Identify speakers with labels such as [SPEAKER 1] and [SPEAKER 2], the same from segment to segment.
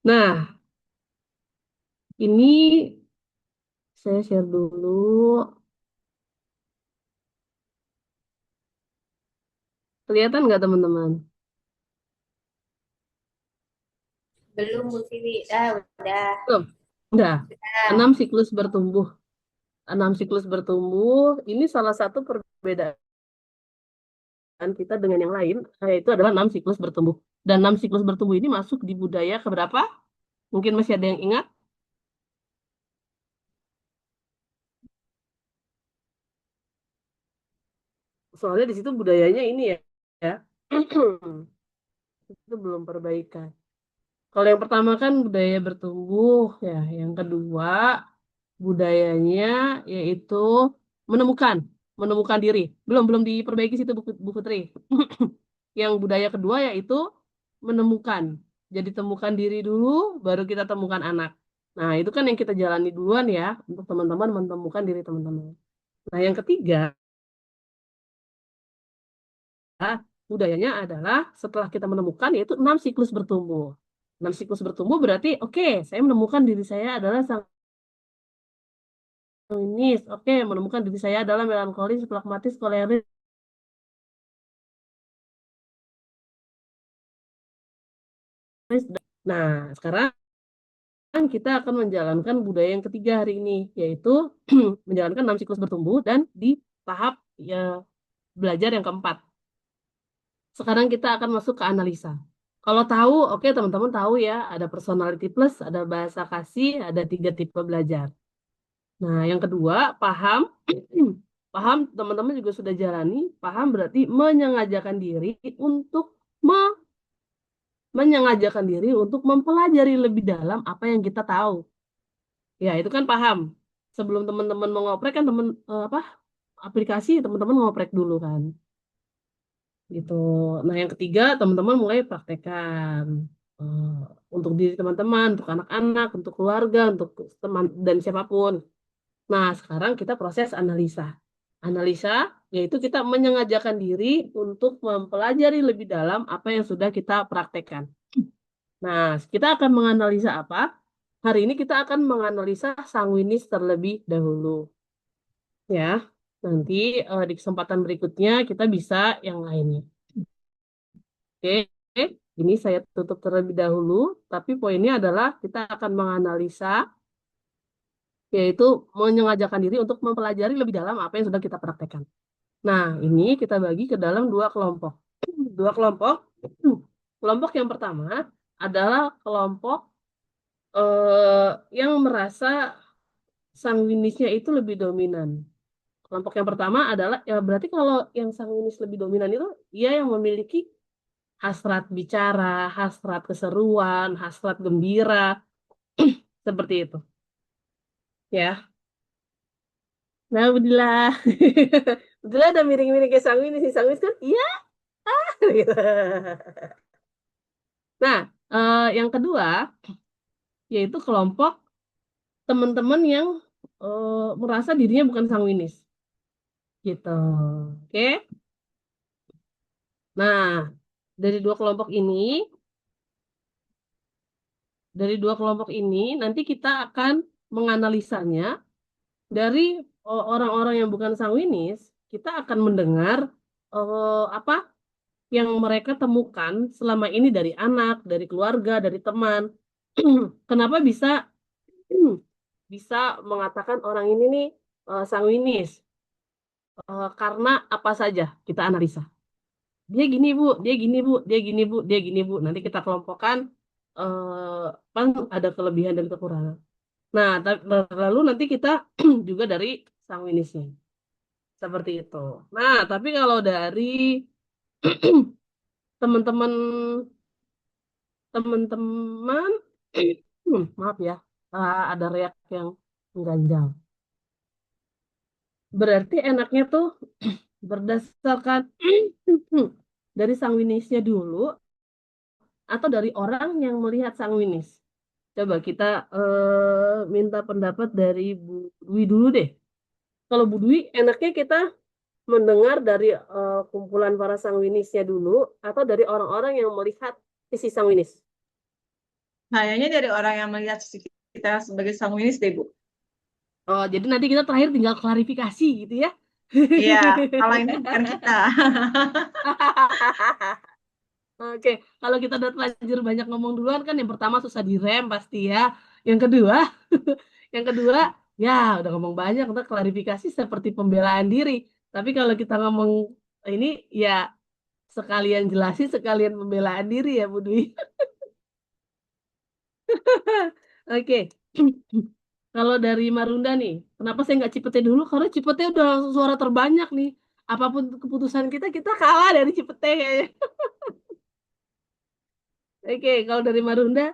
[SPEAKER 1] Nah, ini saya share dulu. Kelihatan nggak teman-teman?
[SPEAKER 2] Belum Bu Siwi. Ah, udah.
[SPEAKER 1] Belum? Udah.
[SPEAKER 2] Ah,
[SPEAKER 1] 6 siklus bertumbuh. Ini salah satu perbedaan kita dengan yang lain, yaitu adalah 6 siklus bertumbuh. Dan 6 siklus bertumbuh ini masuk di budaya keberapa? Mungkin masih ada yang ingat? Soalnya di situ budayanya ini ya. Ya. Itu belum perbaikan. Kalau yang pertama kan budaya bertumbuh, ya. Yang kedua budayanya yaitu menemukan, menemukan diri. Belum belum diperbaiki situ buku Tri. Yang budaya kedua yaitu menemukan. Jadi temukan diri dulu, baru kita temukan anak. Nah, itu kan yang kita jalani duluan ya, untuk teman-teman menemukan diri teman-teman. Nah, yang ketiga, budayanya adalah setelah kita menemukan yaitu 6 siklus bertumbuh. 6 siklus bertumbuh berarti, oke, saya menemukan diri saya adalah sanguinis. Oke, menemukan diri saya adalah melankolis, pragmatis, koleris. Nah, sekarang kita akan menjalankan budaya yang ketiga hari ini, yaitu menjalankan 6 siklus bertumbuh dan di tahap ya, belajar yang keempat. Sekarang kita akan masuk ke analisa. Kalau tahu, oke teman-teman tahu ya, ada personality plus, ada bahasa kasih, ada 3 tipe belajar. Nah, yang kedua, paham. Paham, teman-teman juga sudah jalani. Paham berarti menyengajakan diri untuk menyengajakan diri untuk mempelajari lebih dalam apa yang kita tahu. Ya, itu kan paham. Sebelum teman-teman mau ngoprek kan apa aplikasi teman-teman ngoprek dulu kan. Gitu. Nah, yang ketiga, teman-teman mulai praktekkan. Eh, untuk diri teman-teman, untuk anak-anak, untuk keluarga, untuk teman dan siapapun. Nah, sekarang kita proses analisa. Analisa yaitu kita menyengajakan diri untuk mempelajari lebih dalam apa yang sudah kita praktekkan. Nah, kita akan menganalisa apa? Hari ini kita akan menganalisa sanguinis terlebih dahulu. Ya, nanti di kesempatan berikutnya kita bisa yang lainnya. Oke, ini saya tutup terlebih dahulu, tapi poinnya adalah kita akan menganalisa, yaitu menyengajakan diri untuk mempelajari lebih dalam apa yang sudah kita praktekkan. Nah, ini kita bagi ke dalam 2 kelompok. Dua kelompok. Kelompok yang pertama adalah kelompok yang merasa sanguinisnya itu lebih dominan. Kelompok yang pertama adalah, ya berarti kalau yang sanguinis lebih dominan itu, dia yang memiliki hasrat bicara, hasrat keseruan, hasrat gembira, seperti itu. Ya, nah Budila. Budila ada miring-miring kayak sanguinis, nih sanguinis kan? Iya, gitu. Nah, yang kedua, yaitu kelompok teman-teman yang merasa dirinya bukan sanguinis. Gitu. Oke. Nah, dari dua kelompok ini, nanti kita akan menganalisanya dari orang-orang yang bukan sanguinis. Kita akan mendengar apa yang mereka temukan selama ini dari anak, dari keluarga, dari teman. Kenapa bisa bisa mengatakan orang ini nih sanguinis? Karena apa saja kita analisa. Dia gini bu, dia gini bu, dia gini bu, dia gini bu. Nanti kita kelompokkan kan ada kelebihan dan kekurangan. Nah, lalu nanti kita juga dari sanguinisnya. Seperti itu. Nah, tapi kalau dari teman-teman teman-teman maaf ya, ada reak yang mengganjal. Berarti enaknya tuh berdasarkan dari sanguinisnya dulu atau dari orang yang melihat sanguinis. Coba kita minta pendapat dari Bu Dwi dulu deh. Kalau Bu Dwi, enaknya kita mendengar dari kumpulan para sanguinisnya dulu atau dari orang-orang yang melihat sisi sanguinis.
[SPEAKER 3] Kayaknya dari orang yang melihat sisi kita sebagai sanguinis deh, Bu.
[SPEAKER 1] Oh, jadi nanti kita terakhir tinggal klarifikasi gitu ya.
[SPEAKER 3] Iya, kalau ini bukan kita.
[SPEAKER 1] Oke, kalau kita udah terlanjur banyak ngomong duluan kan yang pertama susah direm pasti ya. Yang kedua, yang kedua ya udah ngomong banyak, udah klarifikasi seperti pembelaan diri. Tapi kalau kita ngomong ini ya sekalian jelasin, sekalian pembelaan diri ya, Bu Dwi. Oke. Kalau dari Marunda nih, kenapa saya nggak Cipete dulu? Karena Cipete udah langsung suara terbanyak nih. Apapun keputusan kita, kita kalah dari Cipete kayaknya. Oke, kalau dari Marunda,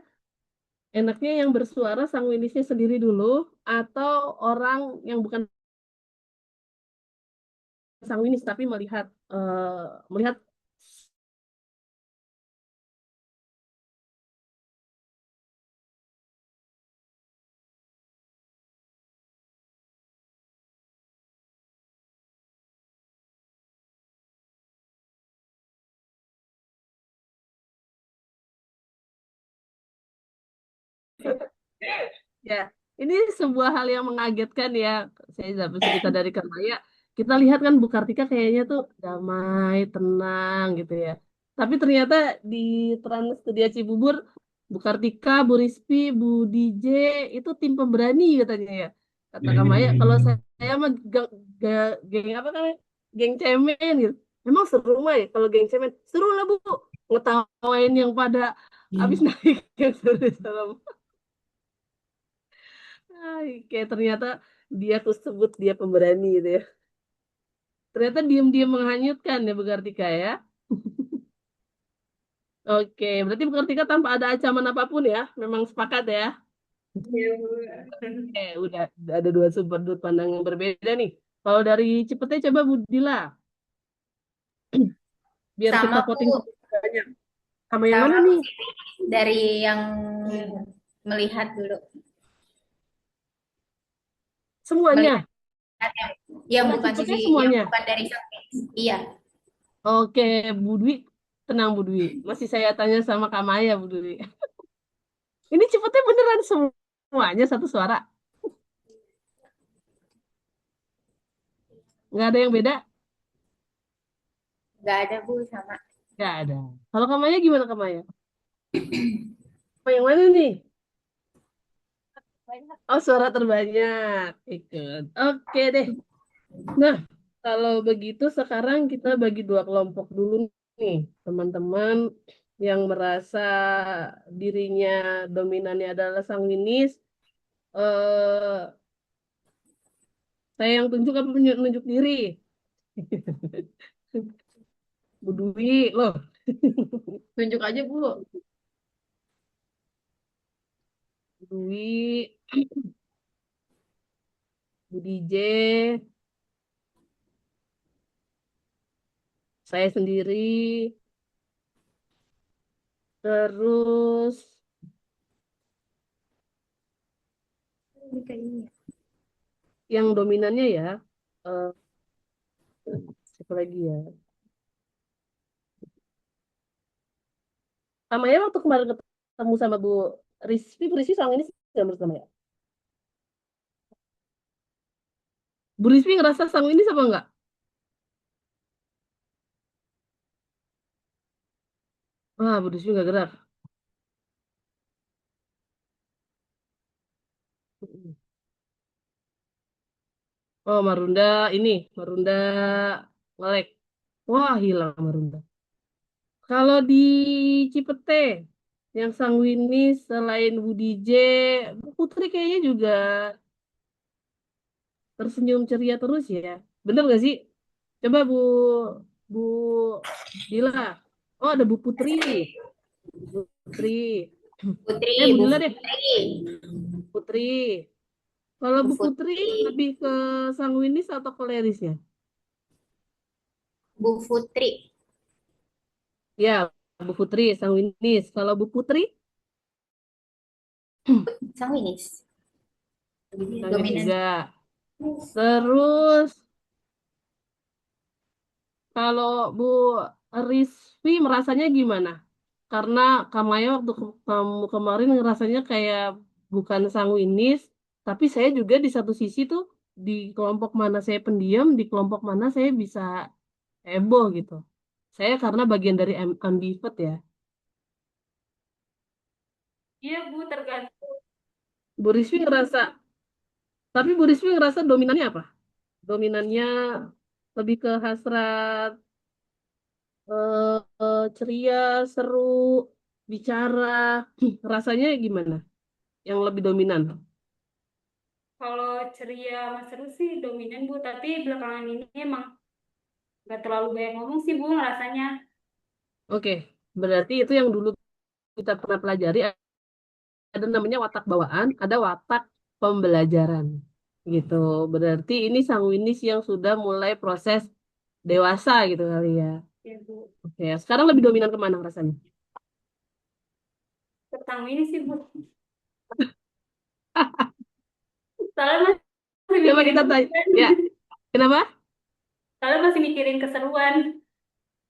[SPEAKER 1] enaknya yang bersuara sanguinisnya sendiri dulu, atau orang yang bukan sanguinis tapi melihat melihat ya, ini sebuah hal yang mengagetkan ya. Saya dapat cerita dari Kak Maya. Kita lihat kan Bu Kartika kayaknya tuh damai, tenang gitu ya. Tapi ternyata di Trans Studio Cibubur, Bu Kartika, Bu Rispi, Bu DJ itu tim pemberani katanya ya. Kata Kak Maya, kalau saya mah geng apa kan? Geng cemen gitu. Emang seru mah ya kalau geng cemen? Seru lah Bu. Ngetawain yang pada habis naik yang seru. Kayak ternyata dia aku sebut dia pemberani gitu ya. Ternyata diam-diam menghanyutkan ya Bu Kartika ya. Oke, berarti Bu Kartika tanpa ada ancaman apapun ya, memang sepakat ya.
[SPEAKER 3] Iya, Bu.
[SPEAKER 1] Udah ada dua sudut pandang yang berbeda nih. Kalau dari Cipete coba Bu Dila, biar kita
[SPEAKER 2] Sama
[SPEAKER 1] voting
[SPEAKER 2] Bu,
[SPEAKER 1] banyak. Sama yang
[SPEAKER 2] sama
[SPEAKER 1] mana
[SPEAKER 2] Bu
[SPEAKER 1] nih?
[SPEAKER 2] Siti. Dari yang melihat dulu. Melihat
[SPEAKER 1] Semuanya.
[SPEAKER 2] yang
[SPEAKER 1] Setelah
[SPEAKER 2] bukan
[SPEAKER 1] Cipete
[SPEAKER 2] sisi, yang
[SPEAKER 1] semuanya.
[SPEAKER 2] bukan dari samping. Iya,
[SPEAKER 1] Oke, Bu Dwi, tenang Bu Dwi. Masih saya tanya sama Kak Maya Bu Dwi. Ini Cipete beneran semuanya satu suara. Nggak ada yang beda?
[SPEAKER 2] nggak ada Bu sama.
[SPEAKER 1] Nggak ada. Kalau Kamaya gimana Kamaya? Apa yang mana nih? Oh, suara terbanyak. Ikut. Oke deh. Nah, kalau begitu sekarang kita bagi dua kelompok dulu nih. Teman-teman yang merasa dirinya dominannya adalah sanguinis. Eh, saya yang tunjuk apa menunjuk diri? Bu Dwi, loh. Tunjuk aja, Bu. Bu Dwi, Bu DJ, saya sendiri. Terus
[SPEAKER 2] Ini kayaknya.
[SPEAKER 1] yang dominannya ya, eh siapa lagi ya? Sama ya waktu kemarin ketemu sama Bu Rizky sama ini sudah bersama ya. Bu Rizky ngerasa sama ini sama enggak? Wah, Bu Rizky nggak gerak. Oh, Marunda ngelek. Wah, hilang Marunda. Kalau di Cipete, yang sanguinis selain Bu DJ, Bu Putri kayaknya juga tersenyum ceria terus ya. Bener nggak sih? Coba Bu Dila. Oh, ada Bu Putri. Bu Putri.
[SPEAKER 2] Putri,
[SPEAKER 1] Bu
[SPEAKER 2] Bu
[SPEAKER 1] Dila deh,
[SPEAKER 2] Putri,
[SPEAKER 1] Putri. Kalau
[SPEAKER 2] Bu
[SPEAKER 1] Bu Putri
[SPEAKER 2] Putri,
[SPEAKER 1] lebih ke sanguinis atau kolerisnya?
[SPEAKER 2] Bu Putri,
[SPEAKER 1] Ya, Bu Putri sanguinis. Kalau Bu Putri
[SPEAKER 2] sanguinis,
[SPEAKER 1] sanguinis
[SPEAKER 2] dominan.
[SPEAKER 1] juga. Terus kalau Bu Rizvi merasanya gimana? karena Kamaya waktu kamu kemarin ngerasanya kayak bukan sanguinis, tapi saya juga di satu sisi tuh di kelompok mana saya pendiam, di kelompok mana saya bisa heboh gitu. Saya karena bagian dari ambivert ya.
[SPEAKER 2] Iya Bu, tergantung.
[SPEAKER 1] Bu Rizky ngerasa, tapi Bu Rizky ngerasa dominannya apa? Dominannya lebih ke hasrat ceria, seru, bicara. Rasanya gimana? Yang lebih dominan?
[SPEAKER 2] Kalau ceria sama seru sih dominan Bu, tapi belakangan ini emang nggak terlalu banyak ngomong sih Bu rasanya.
[SPEAKER 1] Oke, berarti itu yang dulu kita pernah pelajari ada namanya watak bawaan, ada watak pembelajaran. Gitu. Berarti ini sanguinis yang sudah mulai proses dewasa gitu kali ya.
[SPEAKER 2] Ya Bu,
[SPEAKER 1] Oke, sekarang lebih dominan kemana rasanya?
[SPEAKER 2] tentang ini sih Bu. Soalnya masih
[SPEAKER 1] Coba
[SPEAKER 2] mikirin
[SPEAKER 1] kita tanya.
[SPEAKER 2] keseruan.
[SPEAKER 1] Ya, kenapa?
[SPEAKER 2] Soalnya masih mikirin keseruan.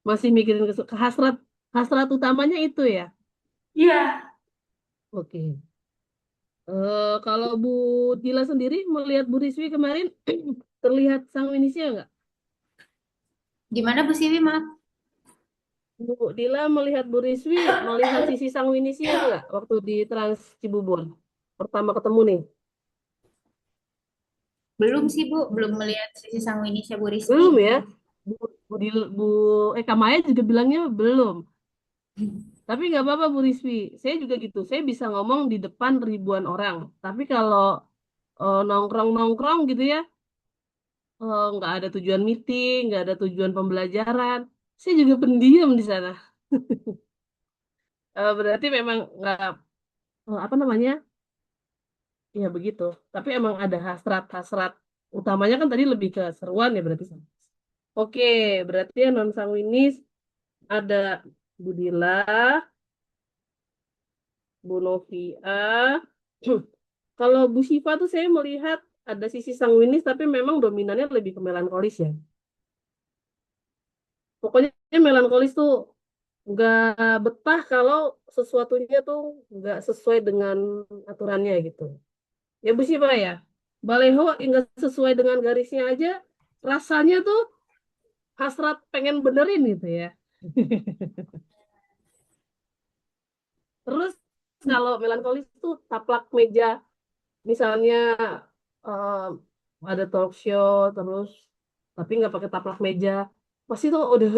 [SPEAKER 1] Masih mikirin ke hasrat hasrat utamanya itu ya.
[SPEAKER 2] Iya,
[SPEAKER 1] Oke. Kalau Bu Dila sendiri melihat Bu Riswi kemarin terlihat sanguinisnya nggak?
[SPEAKER 2] gimana Bu Siwi maaf?
[SPEAKER 1] Bu Dila melihat Bu Riswi melihat sisi sanguinisnya nggak waktu di Trans Cibubur pertama ketemu nih?
[SPEAKER 2] Belum sih Bu, belum melihat sisi sanguinisnya Bu Rizky.
[SPEAKER 1] Belum ya? Bu, Bu Kamaya juga bilangnya belum. Tapi nggak apa-apa Bu Riswi. Saya juga gitu. Saya bisa ngomong di depan ribuan orang. Tapi kalau nongkrong-nongkrong gitu ya, nggak ada tujuan meeting, nggak ada tujuan pembelajaran. Saya juga pendiam di sana. Berarti memang nggak apa namanya? Ya begitu. Tapi emang ada hasrat-hasrat utamanya kan tadi lebih ke seruan ya berarti. Oke, berarti yang non sanguinis ada Budila, Bu Novia. Kalau Bu Siva tuh saya melihat ada sisi sanguinis tapi memang dominannya lebih ke melankolis ya. Pokoknya melankolis tuh nggak betah kalau sesuatunya tuh nggak sesuai dengan aturannya gitu. Ya Bu Siva ya. Baleho nggak sesuai dengan garisnya aja rasanya tuh hasrat pengen benerin gitu ya. Terus kalau melankolis tuh taplak meja misalnya eh, ada talk show terus tapi nggak pakai taplak meja pasti tuh udah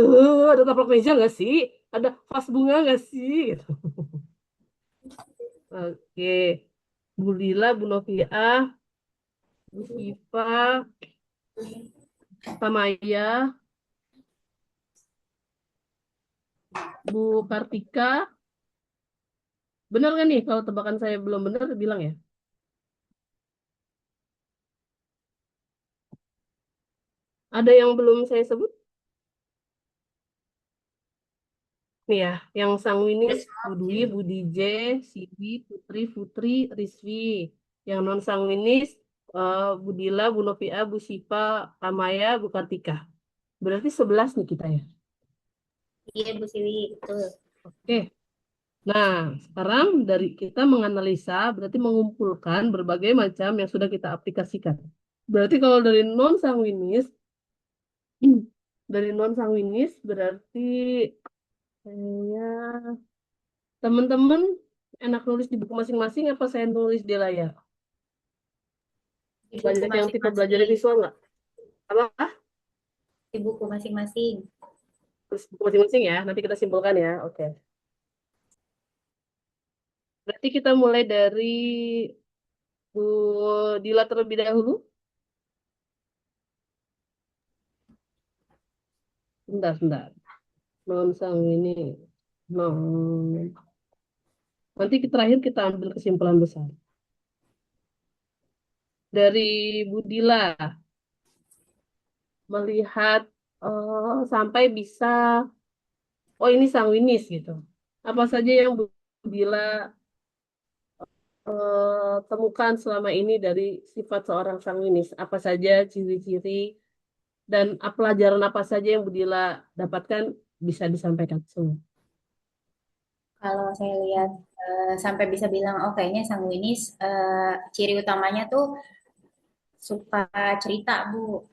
[SPEAKER 1] ada taplak meja nggak sih ada vas bunga nggak sih gitu. Oke, Bu Lila, Bu Novia, Bu Siva, Pak Maya, Bu Kartika, benar kan nih kalau tebakan saya belum benar bilang ya. Ada yang belum saya sebut nih ya, yang sanguinis Bu Dwi, Bu DJ, Siwi, Putri, Putri, Rizwi. Yang non sanguinis Bu Dila, Bu Novia, Bu Sipa, Amaya, Bu Kartika. Berarti 11 nih kita ya.
[SPEAKER 2] Iya Bu Siwi, betul.
[SPEAKER 1] Oke. Nah, sekarang dari kita menganalisa berarti mengumpulkan berbagai macam yang sudah kita aplikasikan. Berarti kalau dari non sanguinis dari non sanguinis berarti ya teman-teman enak nulis di buku masing-masing apa saya nulis di layar?
[SPEAKER 2] Di buku
[SPEAKER 1] Banyak yang tipe belajar
[SPEAKER 2] masing-masing.
[SPEAKER 1] visual nggak? Apa?
[SPEAKER 2] Di buku masing-masing.
[SPEAKER 1] Terus buku masing-masing ya, nanti kita simpulkan ya. Oke. Berarti kita mulai dari Bu Dila terlebih dahulu. Bentar, bentar. Non sang ini. Non. Nanti terakhir kita ambil kesimpulan besar. Dari Bu Dila melihat sampai bisa, oh ini sanguinis gitu. Apa saja yang Bu Dila temukan selama ini dari sifat seorang sanguinis? Apa saja ciri-ciri dan pelajaran apa saja yang Bu Dila dapatkan bisa disampaikan semua.
[SPEAKER 4] Kalau saya lihat sampai bisa bilang oh kayaknya sanguinis ciri utamanya tuh suka cerita Bu,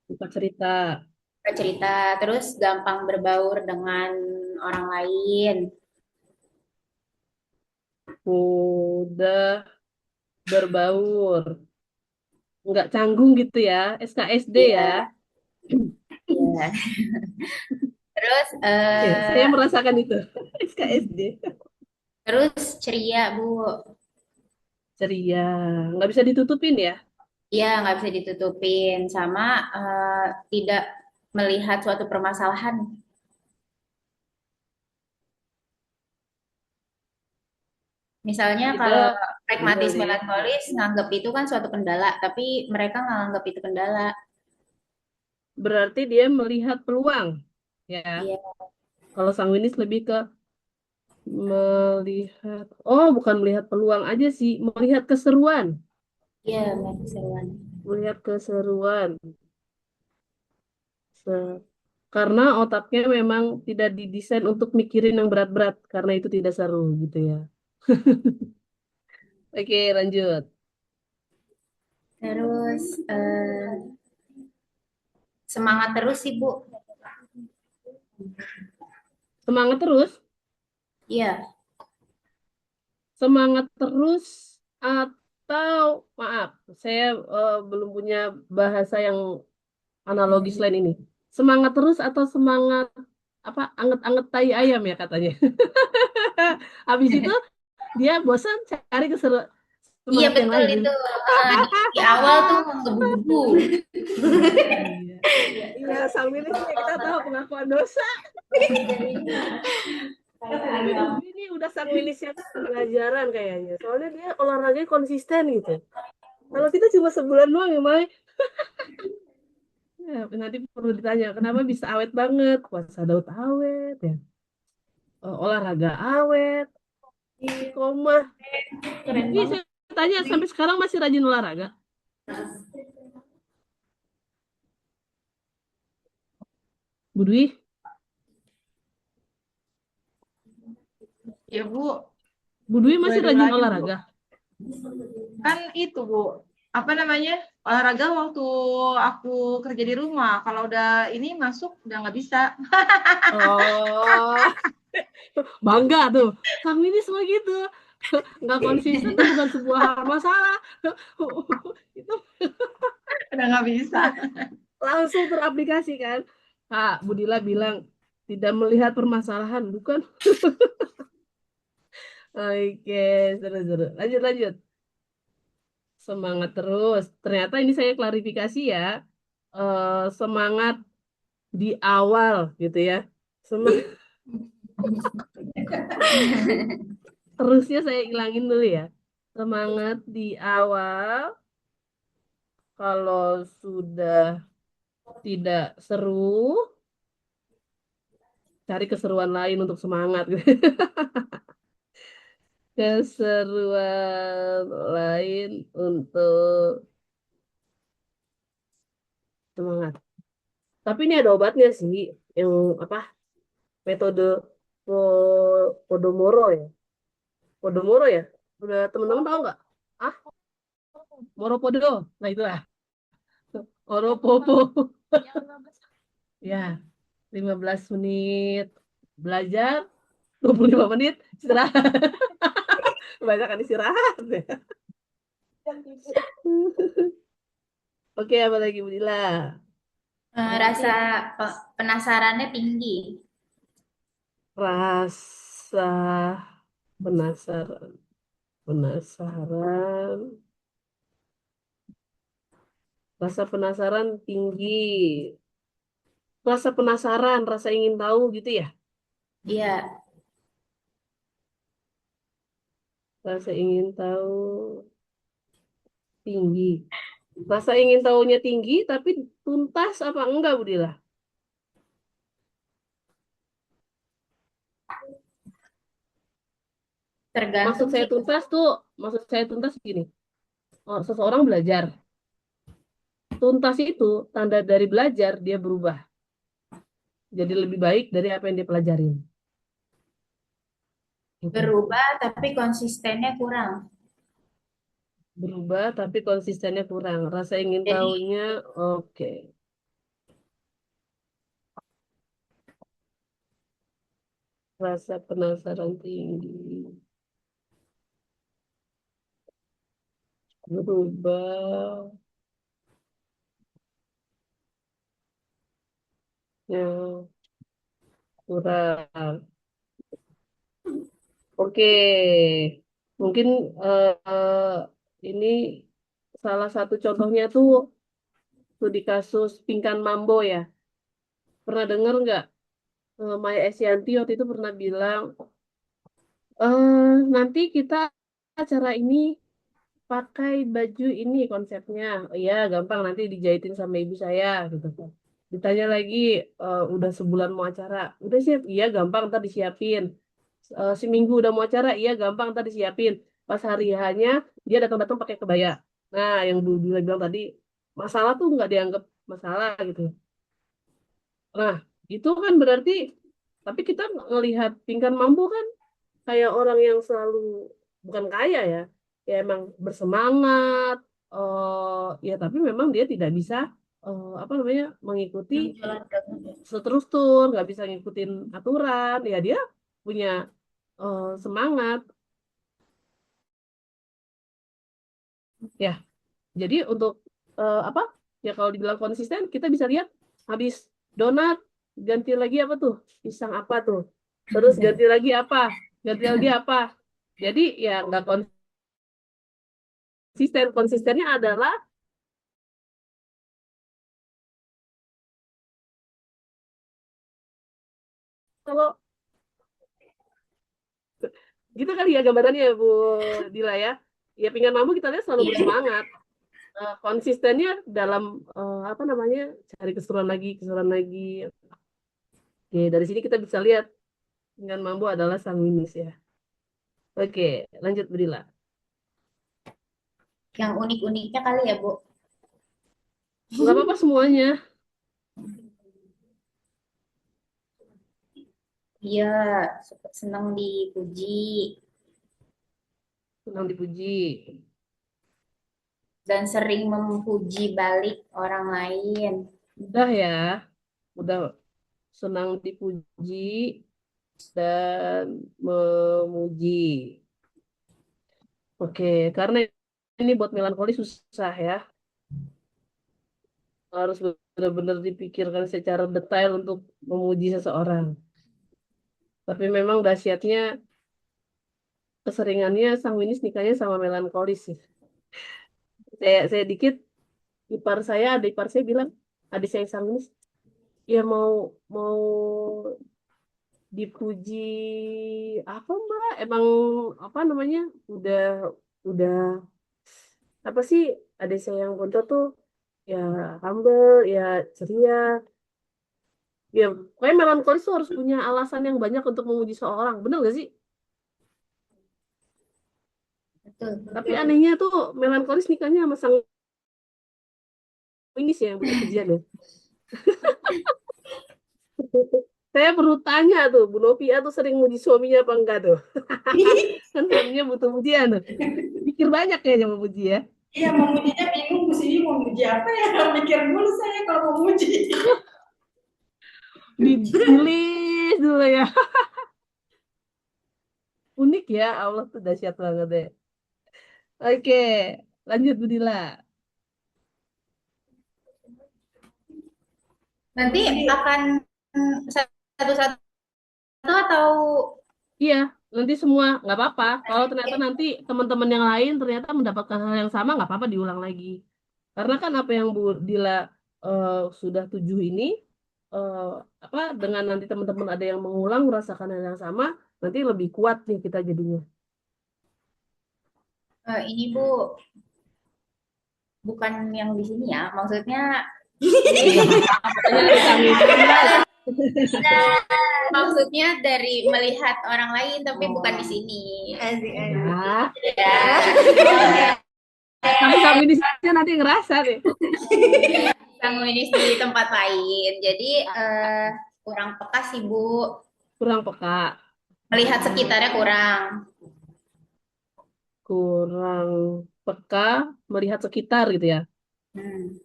[SPEAKER 1] Buka cerita.
[SPEAKER 4] suka cerita terus gampang berbaur dengan orang lain.
[SPEAKER 1] Mudah berbaur. Nggak canggung gitu ya. SKSD ya.
[SPEAKER 4] Iya, iya. Terus
[SPEAKER 1] Oke, saya merasakan itu. SKSD.
[SPEAKER 4] terus ceria Bu.
[SPEAKER 1] Ceria. Nggak bisa ditutupin ya.
[SPEAKER 4] Iya, nggak bisa ditutupin sama tidak melihat suatu permasalahan. Misalnya kalau
[SPEAKER 1] Tidak
[SPEAKER 4] pragmatis
[SPEAKER 1] melihat.
[SPEAKER 4] melankolis nganggap itu kan suatu kendala, tapi mereka nggak nganggap itu kendala.
[SPEAKER 1] Berarti dia melihat peluang. Ya.
[SPEAKER 4] Iya,
[SPEAKER 1] Kalau sanguinis lebih ke melihat. Oh, bukan melihat peluang aja sih. Melihat keseruan.
[SPEAKER 4] iya, Mbak Sirwan.
[SPEAKER 1] Melihat keseruan. Se- Karena otaknya memang tidak didesain untuk mikirin yang berat-berat. Karena itu tidak seru gitu ya. Oke, lanjut.
[SPEAKER 4] Terus semangat terus sih Bu.
[SPEAKER 1] Semangat terus.
[SPEAKER 4] Iya,
[SPEAKER 1] Semangat terus atau maaf, saya belum punya bahasa yang analogis lain ini. Semangat terus atau semangat apa anget-anget tai ayam ya katanya. Habis itu dia bosan cari
[SPEAKER 4] iya
[SPEAKER 1] semangat yang
[SPEAKER 4] betul
[SPEAKER 1] lain.
[SPEAKER 4] itu. Di awal tuh menggebu-gebu.
[SPEAKER 1] Iya, iya, iya, sanguinis nih kita tahu pengakuan dosa. Tapi Bu Dwi ini udah sanguinis yang pelajaran kayaknya. Soalnya dia olahraganya konsisten gitu. Kalau kita cuma sebulan doang ya, Mai. Ya, nanti perlu ditanya, kenapa bisa awet banget? Puasa Daud awet, ya. Olahraga awet, istiqomah. Bu
[SPEAKER 2] Keren
[SPEAKER 1] Dwi,
[SPEAKER 2] banget.
[SPEAKER 1] saya tanya, sampai sekarang masih rajin olahraga? Bu Dwi,
[SPEAKER 3] Ya Bu,
[SPEAKER 1] Bu Dwi
[SPEAKER 3] boleh
[SPEAKER 1] masih
[SPEAKER 3] diulangi
[SPEAKER 1] rajin
[SPEAKER 3] Bu.
[SPEAKER 1] olahraga?
[SPEAKER 3] Kan itu Bu, apa namanya? Olahraga waktu aku kerja di rumah. Kalau udah ini masuk udah nggak bisa.
[SPEAKER 1] Oh, bangga tuh. Feminis mah gitu. Nggak konsisten tuh bukan sebuah hal masalah. Itu
[SPEAKER 3] Udah nggak bisa.
[SPEAKER 1] langsung teraplikasi kan. Kak, Budila bilang, tidak melihat permasalahan, bukan? Oke, seru-seru. Lanjut, lanjut. Semangat terus. Ternyata ini saya klarifikasi ya. Semangat di awal gitu ya. Semangat terusnya saya ilangin dulu ya. Semangat di awal. Kalau sudah tidak seru, cari keseruan lain untuk semangat. Keseruan lain untuk semangat. Tapi ini ada obatnya sih, yang apa? Metode Podomoro ya. Podomoro ya. Udah teman-teman tahu nggak? Ah, Moropodo. Nah itulah. Oropopo. Ya, 15 menit belajar, 25 menit istirahat. Kebanyakan istirahat. Oke, apa lagi Bu Dila?
[SPEAKER 4] Rasa penasarannya tinggi.
[SPEAKER 1] Rasa penasaran. Penasaran. Rasa penasaran tinggi. Rasa penasaran, rasa ingin tahu gitu ya.
[SPEAKER 4] Iya,
[SPEAKER 1] Rasa ingin tahu tinggi. Rasa ingin tahunya tinggi, tapi tuntas apa enggak, Bu Dila? Maksud
[SPEAKER 4] tergantung
[SPEAKER 1] saya
[SPEAKER 4] sih.
[SPEAKER 1] tuntas tuh, maksud saya tuntas gini. Oh, seseorang belajar. Tuntas itu tanda dari belajar dia berubah. Jadi lebih baik dari apa yang dia pelajarin.
[SPEAKER 4] Berubah tapi konsistennya kurang.
[SPEAKER 1] Berubah tapi konsistennya kurang. Rasa ingin
[SPEAKER 4] Jadi
[SPEAKER 1] tahunya, oke. Rasa penasaran tinggi. Berubah. Ya, kurang. Oke. Mungkin ini salah satu contohnya tuh di kasus Pinkan Mambo ya. Pernah dengar nggak? Maya Estianty waktu itu pernah bilang, nanti kita acara ini pakai baju ini konsepnya. Oh iya, gampang nanti dijahitin sama ibu saya gitu kan. Ditanya lagi, udah sebulan mau acara. Udah siap? Iya, gampang ntar disiapin. Seminggu udah mau acara, iya gampang ntar disiapin. Pas hari hanya dia datang-datang pakai kebaya. Nah, yang dulu bilang tadi masalah tuh nggak dianggap masalah gitu. Nah, itu kan berarti, tapi kita ngelihat Pinkan Mambo kan kayak orang yang selalu bukan kaya ya, ya emang bersemangat, ya tapi memang dia tidak bisa apa namanya mengikuti
[SPEAKER 4] menjalankan.
[SPEAKER 1] seterustur, nggak bisa ngikutin aturan, ya dia punya semangat, ya. Jadi untuk apa? Ya kalau dibilang konsisten, kita bisa lihat habis donat ganti lagi apa tuh? Pisang apa tuh? Terus ganti lagi apa? Ganti lagi apa? Jadi ya nggak konsisten. Konsistennya adalah kalau gitu kali ya gambarannya Bu Dila ya. Ya pinggan mampu kita lihat selalu
[SPEAKER 4] Iya.
[SPEAKER 1] bersemangat. Konsistennya dalam apa namanya cari keseruan lagi. Oke, dari sini kita bisa lihat pinggan mampu adalah sanguinis ya. Oke, lanjut Bu Dila.
[SPEAKER 4] Yang unik-uniknya kali ya, Bu.
[SPEAKER 1] Nggak apa-apa semuanya.
[SPEAKER 4] Iya, senang dipuji
[SPEAKER 1] Senang dipuji.
[SPEAKER 4] dan sering memuji balik orang lain.
[SPEAKER 1] Udah ya. Udah senang dipuji dan memuji. Oke, karena ini buat melankoli susah ya. Harus benar-benar dipikirkan secara detail untuk memuji seseorang. Tapi memang dahsyatnya keseringannya sanguinis nikahnya sama melankolis sih. Saya dikit adik ipar saya bilang, adik saya sanguinis, ya mau mau dipuji apa Mbak? Emang apa namanya? Udah apa sih adik saya yang Gonto tuh ya humble, ya ceria. Ya, pokoknya melankolis tuh harus punya alasan yang banyak untuk memuji seorang. Bener gak sih?
[SPEAKER 4] Betul.
[SPEAKER 1] Tapi anehnya tuh melankolis nikahnya sama sanguinis ya yang butuh pujian ya. Saya perlu tanya tuh, Bu Novia tuh sering muji suaminya apa enggak tuh? Kan suaminya butuh pujian tuh. Pikir banyak kayaknya memuji ya.
[SPEAKER 5] Iya, memujinya bingung, mesti mau muji apa ya? Mikir dulu saya kalau mau muji.
[SPEAKER 1] Ditulis dulu ya. Unik ya, Allah tuh dahsyat banget deh. Oke, lanjut Bu Dila.
[SPEAKER 4] Nanti akan satu-satu atau
[SPEAKER 1] Iya, nanti semua nggak apa-apa. Kalau ternyata nanti teman-teman yang lain ternyata mendapatkan hal yang sama, nggak apa-apa diulang lagi. Karena kan apa yang Bu Dila eh, sudah tuju ini, eh, apa dengan nanti teman-teman ada yang mengulang merasakan hal yang sama, nanti lebih kuat nih kita jadinya.
[SPEAKER 4] ini Bu, bukan yang di sini ya, maksudnya maksudnya dari melihat orang lain tapi bukan di sini.
[SPEAKER 1] Ya,
[SPEAKER 4] Ya,
[SPEAKER 1] kami di sini nanti ngerasa deh.
[SPEAKER 4] sanguinis di tempat lain. Jadi kurang peka sih Bu.
[SPEAKER 1] Kurang peka.
[SPEAKER 4] Melihat sekitarnya kurang.
[SPEAKER 1] Kurang peka melihat sekitar gitu ya.
[SPEAKER 4] Hmm.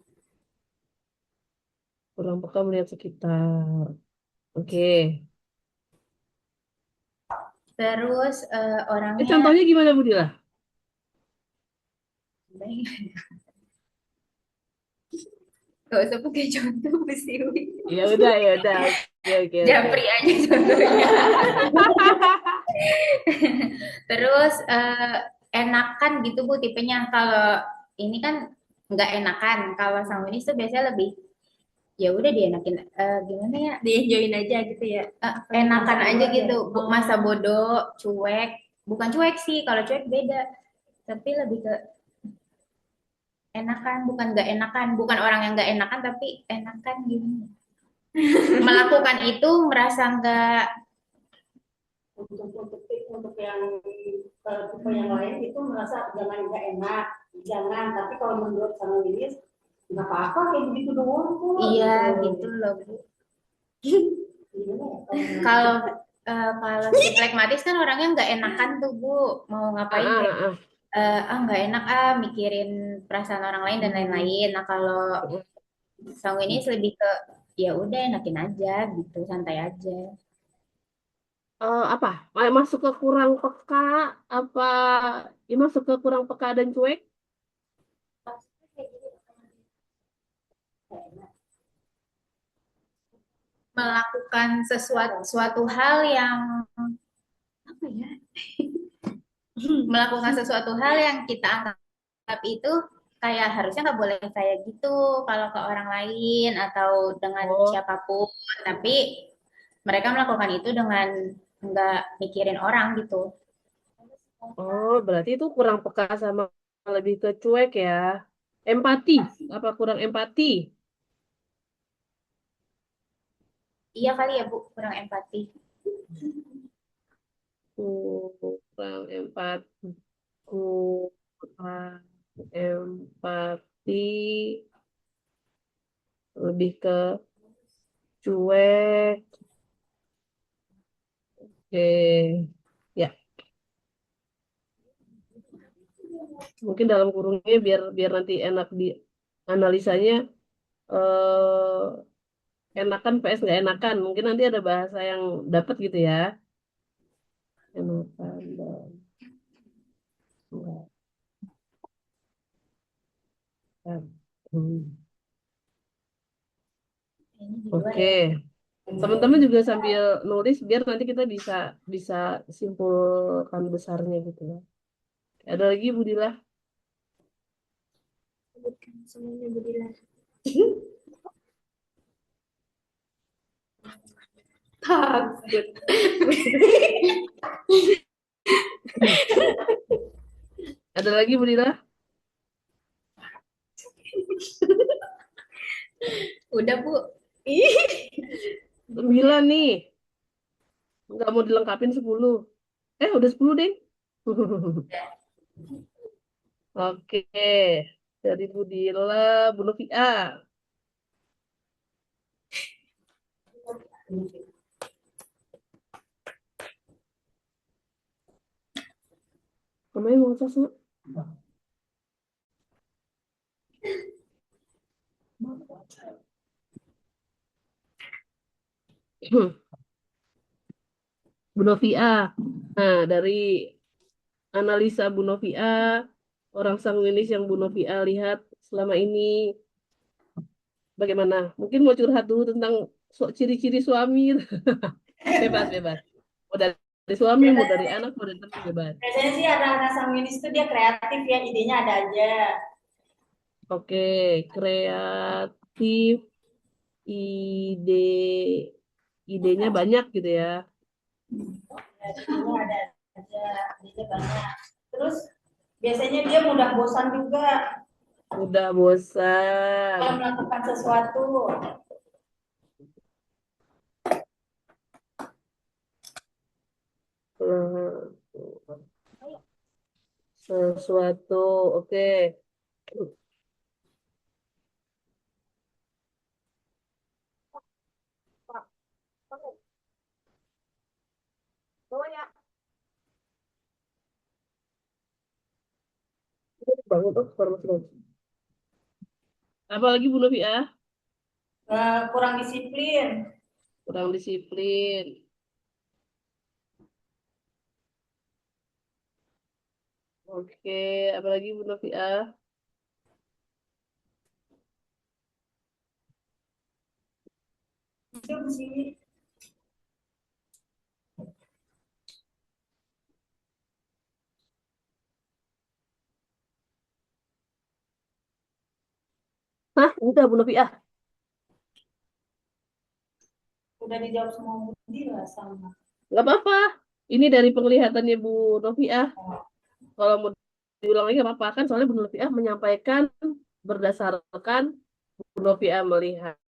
[SPEAKER 1] Kurang peka melihat sekitar. Oke.
[SPEAKER 4] Terus orangnya
[SPEAKER 1] Contohnya gimana Bu Dila?
[SPEAKER 4] gak usah pakai contoh Bu Siwi.
[SPEAKER 1] Ya udah, ya udah. Oke, oke, oke.
[SPEAKER 4] Japri aja contohnya. Terus enakan gitu Bu tipenya. Kalau ini kan nggak enakan. Kalau sanguinis tuh biasanya lebih ya udah dienakin gimana ya?
[SPEAKER 5] Di-enjoyin aja gitu ya.
[SPEAKER 4] Enakan aja gitu.
[SPEAKER 5] Oh.
[SPEAKER 4] Masa bodoh, cuek. Bukan cuek sih. Kalau cuek beda. Tapi lebih ke enakan, bukan nggak enakan. Bukan orang yang nggak enakan, tapi enakan gimana? Melakukan itu merasa nggak.
[SPEAKER 5] Untuk yang tipe yang lain itu merasa jangan nggak enak, jangan. Tapi kalau menurut sama ini nggak apa-apa kayak begitu doang kok.
[SPEAKER 4] Iya gitu loh Bu.
[SPEAKER 5] Gimana ya?
[SPEAKER 4] Kalau kalau si flekmatis kan orangnya nggak enakan tuh Bu, mau ngapain kayak nggak enak mikirin perasaan orang lain dan lain-lain. Nah kalau sanguinis lebih ke ya udah enakin aja gitu, santai aja.
[SPEAKER 1] Apa? Masuk ke kurang peka apa ini masuk ke kurang peka dan cuek?
[SPEAKER 4] Melakukan suatu hal yang apa ya? Melakukan sesuatu hal yang kita anggap itu kayak harusnya nggak boleh kayak gitu kalau ke orang lain atau dengan
[SPEAKER 1] Oh,
[SPEAKER 4] siapapun, tapi mereka melakukan itu dengan nggak mikirin orang gitu.
[SPEAKER 1] oh, berarti itu kurang peka sama lebih ke cuek ya. Empati, apa kurang empati?
[SPEAKER 4] Iya kali ya Bu, kurang empati.
[SPEAKER 1] Kurang empati, kurang empati, lebih ke cuek. Oke, ya, mungkin dalam kurungnya biar biar nanti enak di analisanya. Enakan vs nggak enakan. Mungkin nanti ada bahasa yang dapat gitu ya. Enakan dan nggak enakan.
[SPEAKER 4] Ini di luar
[SPEAKER 1] Oke,
[SPEAKER 4] ya.
[SPEAKER 1] teman-teman juga sambil nulis biar nanti kita bisa bisa simpulkan besarnya gitu ya. Ada lagi Bu Dila?
[SPEAKER 4] Sebutkan semuanya Budila. Takut.
[SPEAKER 1] Ada lagi Bu Dila?
[SPEAKER 4] Udah Bu.
[SPEAKER 1] 9 nih. Nggak mau dilengkapin 10. Udah 10 deh. Oke. Dari Bu Dila, Bu Novia. Namanya mau sih? Bu Novia. Nah, dari analisa Bu Novia, orang sanguinis yang Bu Novia lihat selama ini bagaimana? Mungkin mau curhat dulu tentang ciri-ciri suami. Bebas, bebas. Mau dari suami, mau dari anak, mau dari teman, bebas.
[SPEAKER 5] Biasanya sih anak-anak sanguinis itu dia kreatif ya, idenya ada aja.
[SPEAKER 1] Oke, kreatif, ide, idenya banyak gitu ya.
[SPEAKER 5] Idenya ada aja, idenya banyak. Terus biasanya dia mudah bosan juga
[SPEAKER 1] Udah bosan.
[SPEAKER 5] kalau melakukan sesuatu.
[SPEAKER 1] Sesuatu, oke. Bangun tuh, baru masuk. Apalagi Bu Noviah?
[SPEAKER 5] Kurang disiplin.
[SPEAKER 1] Kurang disiplin. Oke, apalagi Bu Noviah?
[SPEAKER 5] Itu sih.
[SPEAKER 1] Hah, udah Bu Noviah.
[SPEAKER 5] Udah dijawab semua Budi lah sama.
[SPEAKER 1] Nggak apa-apa. Ini dari penglihatannya Bu Noviah. Kalau mau diulang lagi nggak apa-apa kan, soalnya Bu Noviah menyampaikan berdasarkan Bu Noviah melihat.